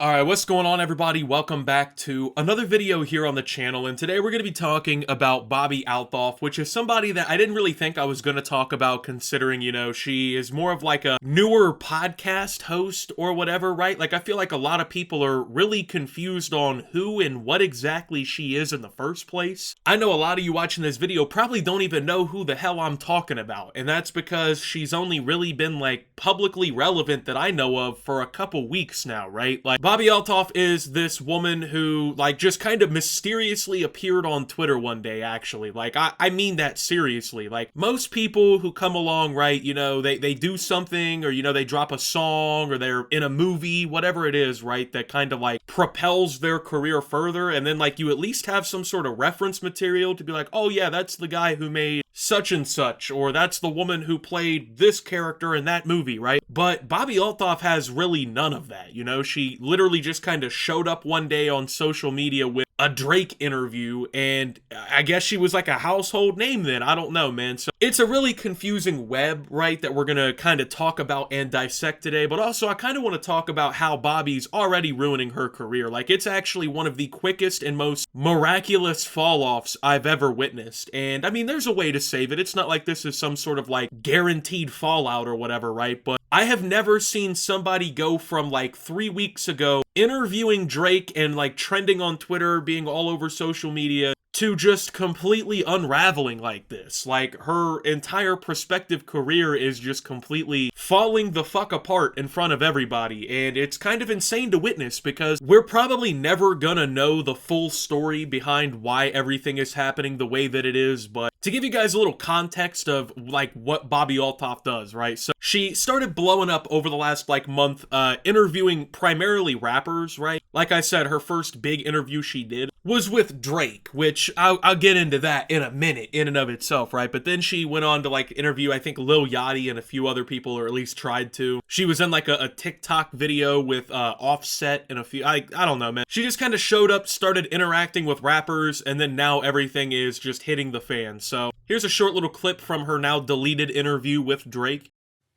Alright, what's going on everybody? Welcome back to another video here on the channel, and today we're going to be talking about Bobbi Althoff, which is somebody that I didn't really think I was going to talk about considering, she is more of like a newer podcast host or whatever, right? Like, I feel like a lot of people are really confused on who and what exactly she is in the first place. I know a lot of you watching this video probably don't even know who the hell I'm talking about, and that's because she's only really been like publicly relevant that I know of for a couple weeks now, right? Like, Bobbi Althoff is this woman who, just kind of mysteriously appeared on Twitter one day, actually. I mean that seriously. Like, most people who come along, right, they do something, or, they drop a song, or they're in a movie, whatever it is, right, that kind of, propels their career further, and then, you at least have some sort of reference material to be like, oh yeah, that's the guy who made such and such, or that's the woman who played this character in that movie, right? But Bobbi Althoff has really none of that, She literally just kind of showed up one day on social media with a Drake interview, and I guess she was like a household name then. I don't know, man. So it's a really confusing web, right, that we're gonna kind of talk about and dissect today, but also I kind of want to talk about how Bobbi's already ruining her career. Like, it's actually one of the quickest and most miraculous fall-offs I've ever witnessed, and I mean, there's a way to save it. It's not like this is some sort of guaranteed fallout or whatever, right? But I have never seen somebody go from 3 weeks ago interviewing Drake and trending on Twitter, being all over social media, to just completely unraveling like this. Her entire prospective career is just completely falling the fuck apart in front of everybody, and it's kind of insane to witness because we're probably never gonna know the full story behind why everything is happening the way that it is. But to give you guys a little context of what Bobbi Althoff does, right? So she started blowing up over the last month, interviewing primarily rappers, right? Like I said, her first big interview she did was with Drake, which I'll get into that in a minute in and of itself, right? But then she went on to interview, I think, Lil Yachty and a few other people, or at least tried to. She was in a TikTok video with Offset and a few, I don't know, man. She just kind of showed up, started interacting with rappers, and then now everything is just hitting the fan. So here's a short little clip from her now deleted interview with Drake.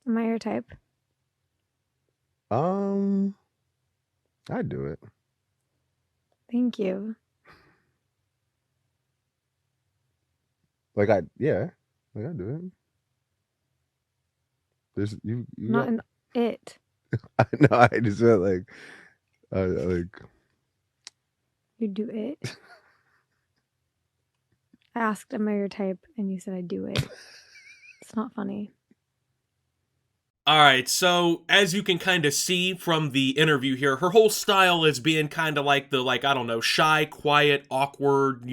Am I your type? I'd do it. Thank you. I'd do it. There's you Not got, an it. I know. I just felt You do it. I asked, am I your type? And you said I do it. It's not funny. Alright, so as you can kind of see from the interview here, her whole style is being kind of like the, I don't know, shy, quiet, awkward,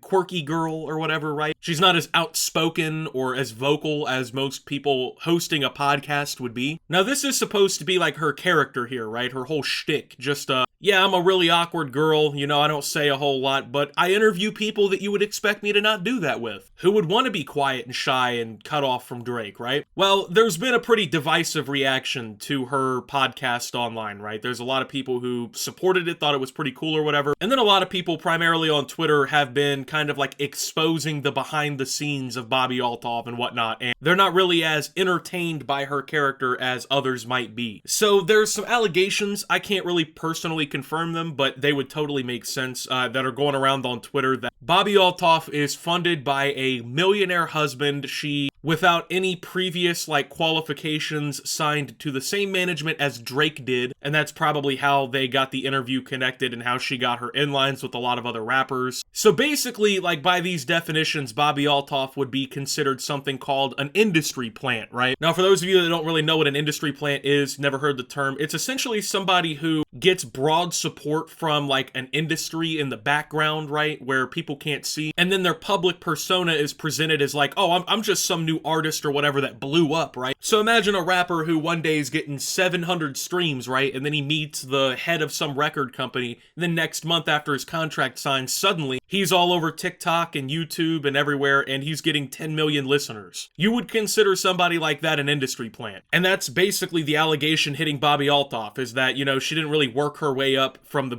quirky girl or whatever, right? She's not as outspoken or as vocal as most people hosting a podcast would be. Now, this is supposed to be her character here, right? Her whole shtick. Just, yeah, I'm a really awkward girl, I don't say a whole lot, but I interview people that you would expect me to not do that with. Who would want to be quiet and shy and cut off from Drake, right? Well, there's been a pretty divisive reaction to her podcast online, right? There's a lot of people who supported it, thought it was pretty cool or whatever, and then a lot of people, primarily on Twitter, have been kind of exposing the behind the scenes of Bobbi Althoff and whatnot, and they're not really as entertained by her character as others might be. So there's some allegations, I can't really personally confirm them, but they would totally make sense, that are going around on Twitter, that Bobbi Althoff is funded by a millionaire husband. She, without any previous qualifications, signed to the same management as Drake did, and that's probably how they got the interview connected and how she got her inlines with a lot of other rappers. So basically, by these definitions, Bobbi Althoff would be considered something called an industry plant, right? Now, for those of you that don't really know what an industry plant is, never heard the term, it's essentially somebody who gets broad support from an industry in the background, right, where people can't see, and then their public persona is presented as oh, I'm just some new artist or whatever that blew up, right? So imagine a rapper who one day is getting 700 streams, right, and then he meets the head of some record company, and then next month after his contract signs, suddenly he's all over TikTok and YouTube and everywhere, and he's getting 10 million listeners. You would consider somebody like that an industry plant. And that's basically the allegation hitting Bobbi Althoff, is that, she didn't really work her way up from the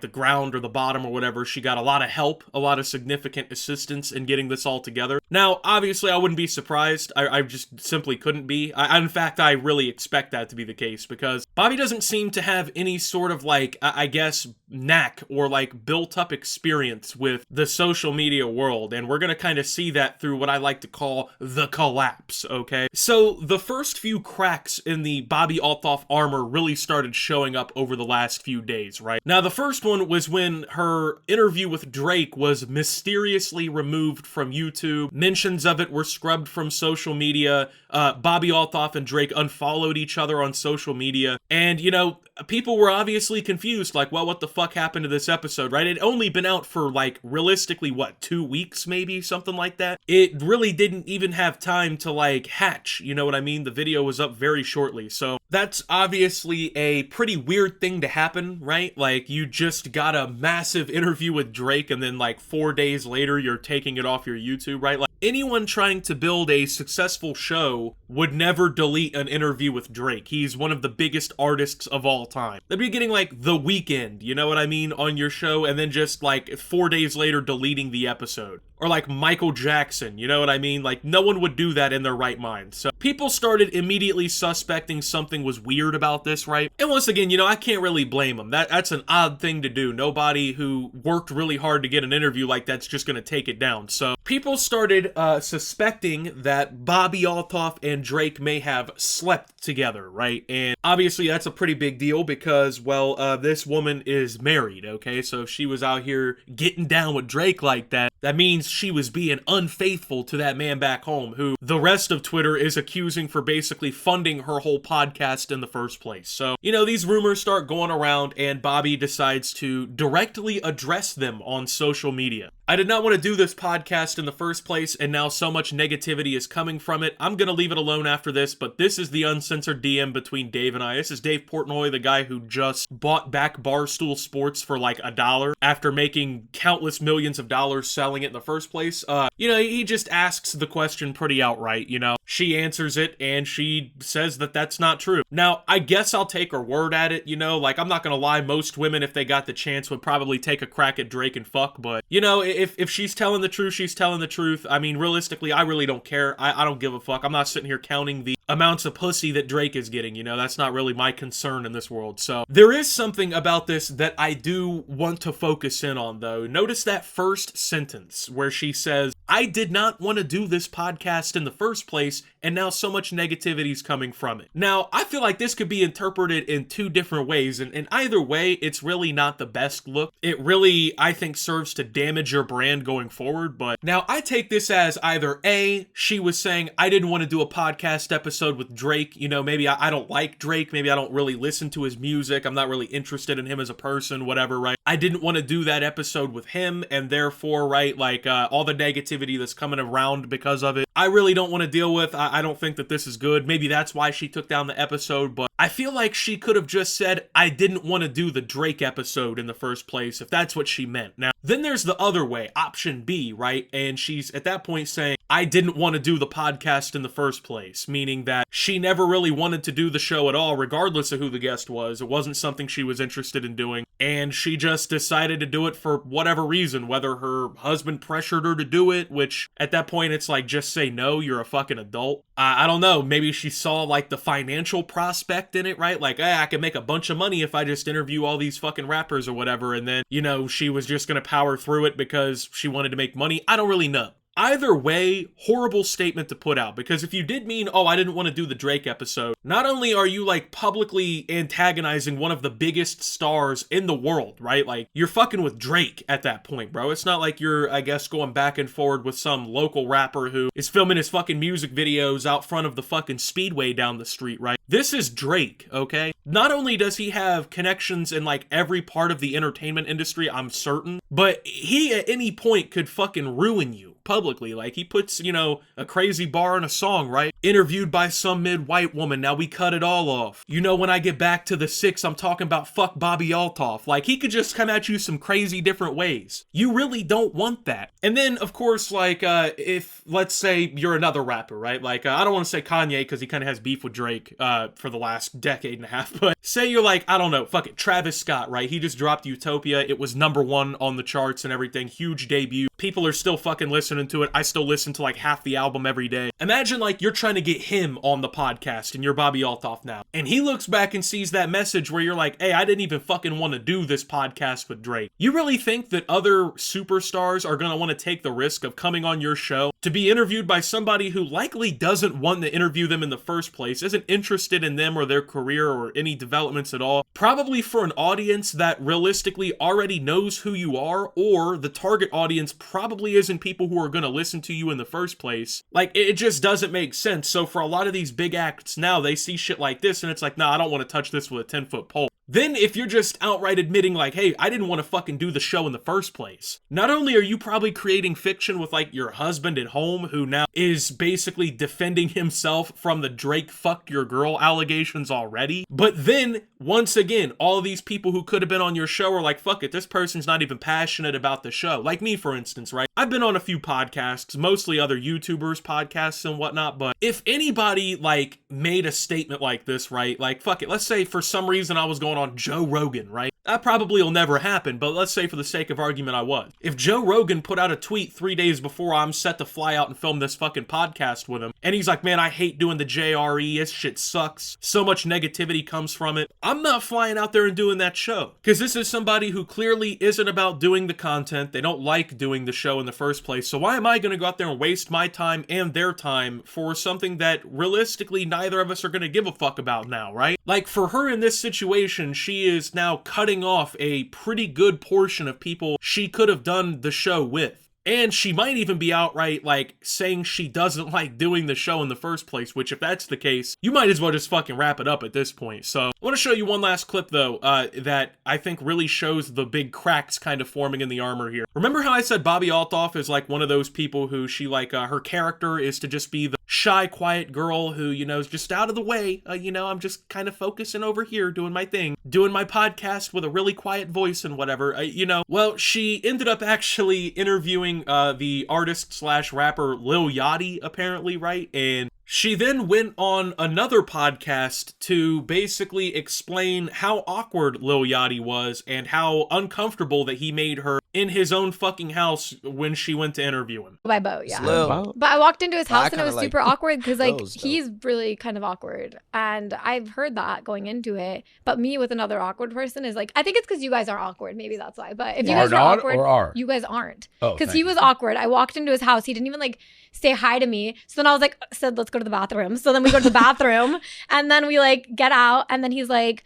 the ground or the bottom or whatever. She got a lot of help, a lot lot of significant assistance in getting this all together. Now, obviously, I wouldn't be surprised. I just simply couldn't be. In fact, I really expect that to be the case, because Bobbi doesn't seem to have any sort of, like, I guess, knack or, like, built-up experience with the social media world, and we're gonna kind of see that through what I like to call the collapse, okay? So, the first few cracks in the Bobbi Althoff armor really started showing up over the last few days, right? Now, the first one was when her interview with Drake was mysteriously removed from YouTube. Mentions of it were scrubbed from social media. Bobbi Althoff and Drake unfollowed each other on social media. And, you know, people were obviously confused, like, well, what the fuck happened to this episode, right? It'd only been out for, like, realistically, what, 2 weeks, maybe? Something like that. It really didn't even have time to, like, hatch, you know what I mean? The video was up very shortly, so that's obviously a pretty weird thing to happen, right? Like, you just got a massive interview with Drake, and then, like, 4 days later, you're taking it off your YouTube, right? Like, anyone trying to build a successful show would never delete an interview with Drake. He's one of the biggest artists of all time. They'd be getting, like, The Weeknd, you know what I mean, on your show, and then just, like, 4 days later deleting the episode. Or, like, Michael Jackson, you know what I mean? Like, no one would do that in their right mind. So, people started immediately suspecting something was weird about this, right? And once again, you know, I can't really blame them. That's an odd thing to do. Nobody who worked really hard to get an interview like that's just gonna take it down. So, people started suspecting that Bobbi Althoff and Drake may have slept together, right? And obviously, that's a pretty big deal because, well, this woman is married, okay? So, if she was out here getting down with Drake like that, that means she was being unfaithful to that man back home, who the rest of Twitter is accusing for basically funding her whole podcast in the first place. So, you know, these rumors start going around, and Bobbi decides to directly address them on social media. I did not want to do this podcast in the first place, and now so much negativity is coming from it. I'm gonna leave it alone after this, but this is the uncensored DM between Dave and I. This is Dave Portnoy, the guy who just bought back Barstool Sports for like $1 after making countless millions of dollars selling it in the first place. You know, he just asks the question pretty outright, you know. She answers it, and she says that that's not true. Now, I guess I'll take her word at it, you know? Like, I'm not gonna lie, most women, if they got the chance, would probably take a crack at Drake and fuck, but, you know, if she's telling the truth, she's telling the truth. I mean, realistically, I really don't care. I don't give a fuck. I'm not sitting here counting the amounts of pussy that Drake is getting, you know? That's not really my concern in this world. So, there is something about this that I do want to focus in on, though. Notice that first sentence where she says, I did not want to do this podcast in the first place, and now so much negativity is coming from it. Now, I feel like this could be interpreted in two different ways, and either way, it's really not the best look. It really, I think, serves to damage your brand going forward, but now I take this as either A, she was saying, I didn't want to do a podcast episode with Drake, you know, maybe I don't like Drake, maybe I don't really listen to his music, I'm not really interested in him as a person, whatever, right? I didn't want to do that episode with him, and therefore, right, like, all the negativity that's coming around because of it, I really don't want to deal with. I don't think that this is good. Maybe that's why she took down the episode, but I feel like she could have just said, I didn't want to do the Drake episode in the first place, if that's what she meant. Now, then there's the other way, option B, right? And she's at that point saying, I didn't want to do the podcast in the first place, meaning that she never really wanted to do the show at all, regardless of who the guest was. It wasn't something she was interested in doing, and she just decided to do it for whatever reason, whether her husband pressured her to do it, which at that point it's like, just say no, you're a fucking adult. I don't know, maybe she saw like the financial prospect in it, right? Like, I can make a bunch of money if I just interview all these fucking rappers or whatever, and then, you know, she was just gonna power through it because she wanted to make money. I don't really know. Either way, horrible statement to put out, because if you did mean, oh, I didn't want to do the Drake episode, not only are you, like, publicly antagonizing one of the biggest stars in the world, right? Like, you're fucking with Drake at that point, bro. It's not like you're, I guess, going back and forward with some local rapper who is filming his fucking music videos out front of the fucking Speedway down the street, right? This is Drake, okay? Not only does he have connections in, like, every part of the entertainment industry, I'm certain, but he at any point could fucking ruin you publicly. Like, he puts, you know, a crazy bar in a song, right? Interviewed by some mid-white woman, now we cut it all off. You know, when I get back to the 6, I'm talking about fuck Bobbi Althoff. Like, he could just come at you some crazy different ways. You really don't want that. And then, of course, like, if, let's say, you're another rapper, right? Like, I don't want to say Kanye, because he kind of has beef with Drake. for the last decade and a half. But say you're like, I don't know, fuck it, Travis Scott, right? He just dropped Utopia. It was #1 on the charts and everything. Huge debut. People are still fucking listening to it. I still listen to like half the album every day. Imagine like you're trying to get him on the podcast and you're Bobbi Althoff now. And he looks back and sees that message where you're like, hey, I didn't even fucking want to do this podcast with Drake. You really think that other superstars are going to want to take the risk of coming on your show to be interviewed by somebody who likely doesn't want to interview them in the first place, isn't interested in them or their career or any developments at all? Probably for an audience that realistically already knows who you are, or the target audience probably isn't people who are going to listen to you in the first place. Like, it just doesn't make sense. So for a lot of these big acts now, they see shit like this and it's like, nah, I don't want to touch this with a 10-foot pole. Then if you're just outright admitting like, hey, I didn't want to fucking do the show in the first place, not only are you probably creating fiction with like your husband at home who now is basically defending himself from the Drake fucked your girl allegations already, but then once again, all these people who could have been on your show are like, fuck it, this person's not even passionate about the show. Like me, for instance, right? I've been on a few podcasts, mostly other YouTubers podcasts and whatnot, but if anybody like made a statement like this, right? Like, fuck it, let's say for some reason I was going on Joe Rogan, right? That probably will never happen, but let's say for the sake of argument I was. If Joe Rogan put out a tweet 3 days before I'm set to fly out and film this fucking podcast with him, and he's like, man, I hate doing the JRE, this shit sucks, so much negativity comes from it, I'm not flying out there and doing that show. Because this is somebody who clearly isn't about doing the content, they don't like doing the show in the first place, so why am I going to go out there and waste my time and their time for something that realistically neither of us are going to give a fuck about now, right? Like, for her in this situation, she is now cutting off a pretty good portion of people she could have done the show with. And she might even be outright, like, saying she doesn't like doing the show in the first place, which if that's the case, you might as well just fucking wrap it up at this point. So, I want to show you one last clip, though, that I think really shows the big cracks kind of forming in the armor here. Remember how I said Bobbi Althoff is like one of those people who she, like, her character is to just be the shy, quiet girl who, you know, is just out of the way. You know, I'm just kind of focusing over here, doing my thing, doing my podcast with a really quiet voice and whatever, you know. Well, she ended up actually interviewing the artist/rapper Lil Yachty, apparently, right? And she then went on another podcast to basically explain how awkward Lil Yachty was and how uncomfortable that he made her in his own fucking house when she went to interview him. By boat, yeah. Slow. But I walked into his I house and it was kinda super like awkward because like those, though. he's really kind of awkward. And I've heard that going into it. But me with another awkward person is like, I think it's because you guys are awkward. Maybe that's why. But if you Are guys are not awkward, or are? you guys aren't. Oh, Because thank he you. was awkward. I walked into his house. He didn't even like say hi to me. So then I was like, said, let's go to the bathroom. So then we go to the bathroom and then we like get out and then he's like,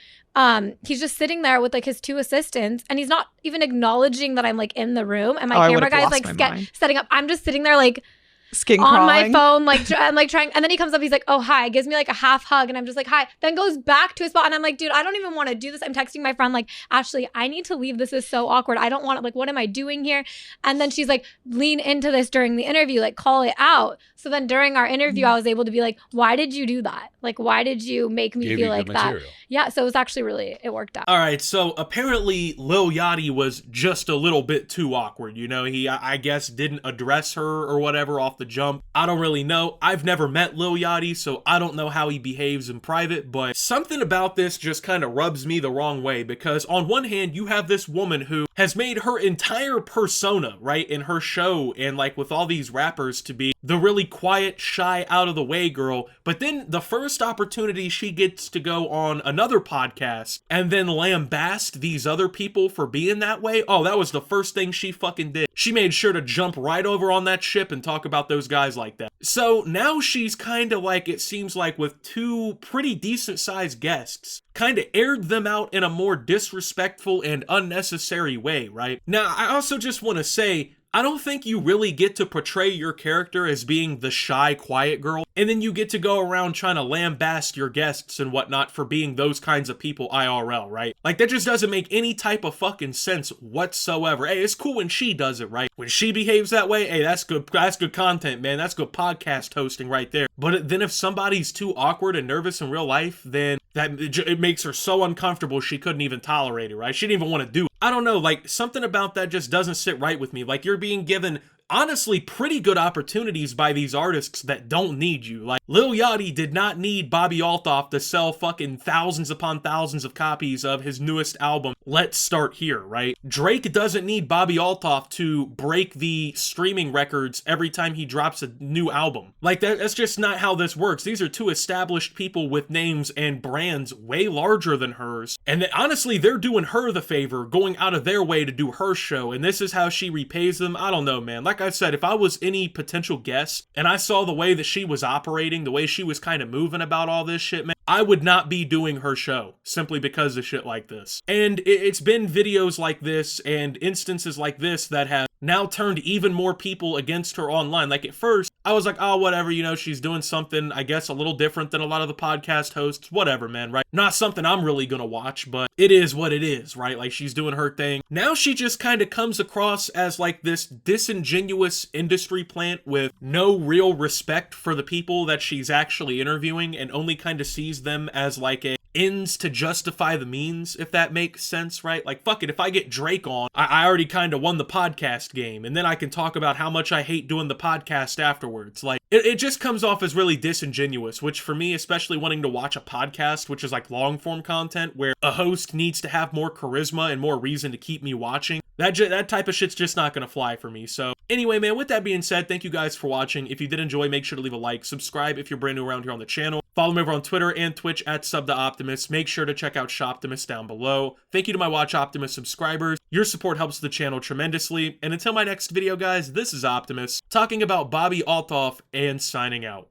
he's just sitting there with like his 2 assistants and he's not even acknowledging that I'm like in the room and my I camera would've guy's lost like my mind. setting up. I'm just sitting there like Skin on crawling. my phone, like and like trying, and then he comes up, he's like, oh hi, gives me like a half hug, and I'm just like, hi, then goes back to his spot, and I'm like, dude, I don't even want to do this. I'm texting my friend like, Ashley, I need to leave, this is so awkward, I don't want it, like what am I doing here? And then she's like, lean into this during the interview, like call it out. So then during our interview I was able to be like, why did you do that? Like why did you make me Gave feel you like good that? material. Yeah, so it was actually really, it worked out. All right, so apparently Lil Yachty was just a little bit too awkward. You know, he, I guess, didn't address her or whatever off the jump. I don't really know. I've never met Lil Yachty, so I don't know how he behaves in private, but something about this just kind of rubs me the wrong way because on one hand, you have this woman who has made her entire persona, right, in her show and like with all these rappers to be the really quiet, shy, out of the way girl, but then the first opportunity she gets to go on another podcast and then lambast these other people for being that way, oh, that was the first thing she fucking did. She made sure to jump right over on that ship and talk about those guys like that. So now she's kind of like, it seems like with 2 pretty decent sized guests, kind of aired them out in a more disrespectful and unnecessary way, right? Now, I also just want to say, I don't think you really get to portray your character as being the shy, quiet girl, and then you get to go around trying to lambast your guests and whatnot for being those kinds of people IRL, right? Like, that just doesn't make any type of fucking sense whatsoever. Hey, it's cool when she does it, right? When she behaves that way, hey, that's good content, man. That's good podcast hosting right there. But then if somebody's too awkward and nervous in real life, then it makes her so uncomfortable she couldn't even tolerate it, right? She didn't even want to do it. I don't know, like, something about that just doesn't sit right with me. Like, you're being given honestly pretty good opportunities by these artists that don't need you. Like, Lil Yachty did not need Bobbi Althoff to sell fucking thousands upon thousands of copies of his newest album, Let's Start Here, right? Drake doesn't need Bobbi Althoff to break the streaming records every time he drops a new album. Like, that's just not how this works. These are two established people with names and brands way larger than hers. And honestly, they're doing her the favor, going out of their way to do her show, and this is how she repays them. I don't know, man. Like I said, if I was any potential guest and I saw the way that she was operating, the way she was kind of moving about all this shit, man, I would not be doing her show simply because of shit like this. And it's been videos like this and instances like this that have now turned even more people against her online. Like, at first, I was like, oh, whatever, you know, she's doing something, I guess, a little different than a lot of the podcast hosts. Whatever, man, right? Not something I'm really gonna watch, but it is what it is, right? Like, she's doing her thing. Now she just kind of comes across as like this disingenuous industry plant with no real respect for the people that she's actually interviewing, and only kind of sees them as like a ends to justify the means, if that makes sense, right? Like, fuck it, if I get Drake on, I already kind of won the podcast game, and then I can talk about how much I hate doing the podcast afterwards. Like, it just comes off as really disingenuous, which for me, especially wanting to watch a podcast, which is like long form content, where a host needs to have more charisma and more reason to keep me watching, that type of shit's just not gonna fly for me. So anyway, man, with that being said, thank you guys for watching. If you did enjoy, make sure to leave a like, subscribe if you're brand new around here on the channel. Follow me over on Twitter and Twitch at SubTheOptimus. Make sure to check out Shoptimus down below. Thank you to my Watch Optimus subscribers. Your support helps the channel tremendously. And until my next video, guys, this is Optimus, talking about Bobbi Althoff and signing out.